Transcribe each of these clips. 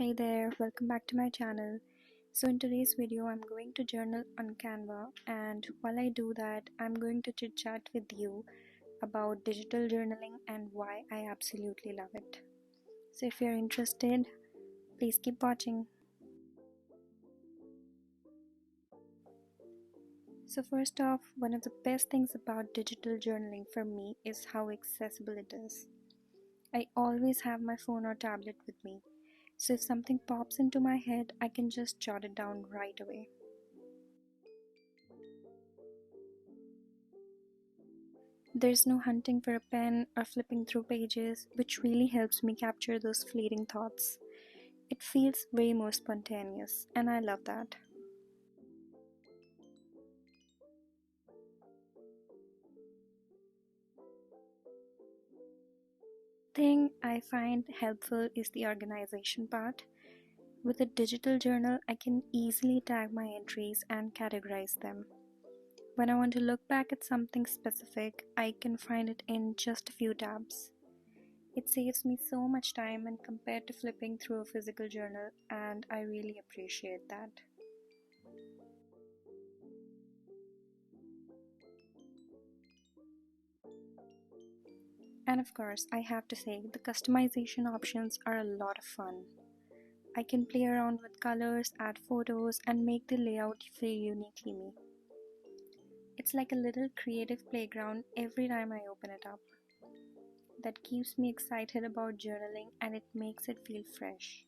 Hey there, welcome back to my channel. So in today's video, I'm going to journal on Canva, and while I do that, I'm going to chit chat with you about digital journaling and why I absolutely love it. So if you're interested, please keep watching. So first off, one of the best things about digital journaling for me is how accessible it is. I always have my phone or tablet with me. So if something pops into my head, I can just jot it down right away. There's no hunting for a pen or flipping through pages, which really helps me capture those fleeting thoughts. It feels way more spontaneous, and I love that. Thing I find helpful is the organization part. With a digital journal, I can easily tag my entries and categorize them. When I want to look back at something specific, I can find it in just a few tabs. It saves me so much time when compared to flipping through a physical journal, and I really appreciate that. And of course, I have to say, the customization options are a lot of fun. I can play around with colors, add photos, and make the layout feel uniquely me. It's like a little creative playground every time I open it up. That keeps me excited about journaling and it makes it feel fresh.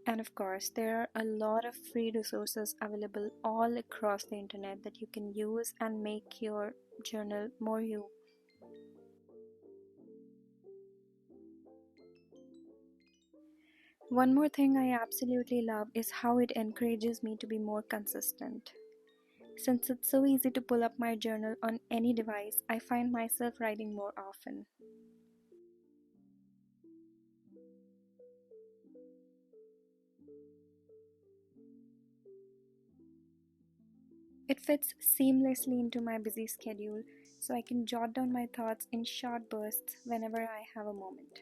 And of course, there are a lot of free resources available all across the internet that you can use and make your journal more you. One more thing I absolutely love is how it encourages me to be more consistent. Since it's so easy to pull up my journal on any device, I find myself writing more often. It fits seamlessly into my busy schedule, so I can jot down my thoughts in short bursts whenever I have a moment.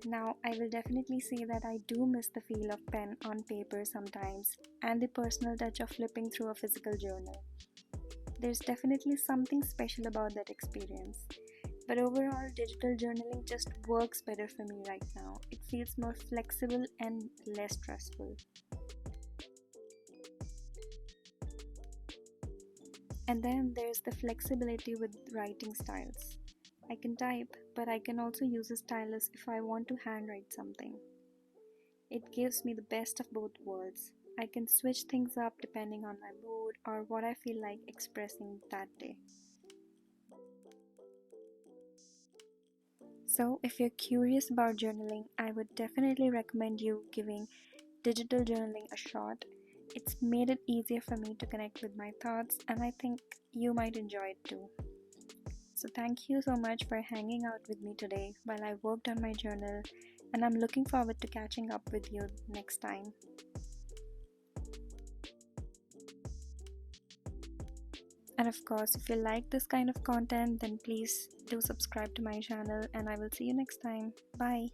Now, I will definitely say that I do miss the feel of pen on paper sometimes and the personal touch of flipping through a physical journal. There's definitely something special about that experience. But overall, digital journaling just works better for me right now. It feels more flexible and less stressful. And then there's the flexibility with writing styles. I can type, but I can also use a stylus if I want to handwrite something. It gives me the best of both worlds. I can switch things up depending on my mood or what I feel like expressing that day. So, if you're curious about journaling, I would definitely recommend you giving digital journaling a shot. It's made it easier for me to connect with my thoughts, and I think you might enjoy it too. So, thank you so much for hanging out with me today while I worked on my journal, and I'm looking forward to catching up with you next time. And of course, if you like this kind of content, then please do subscribe to my channel, and I will see you next time. Bye.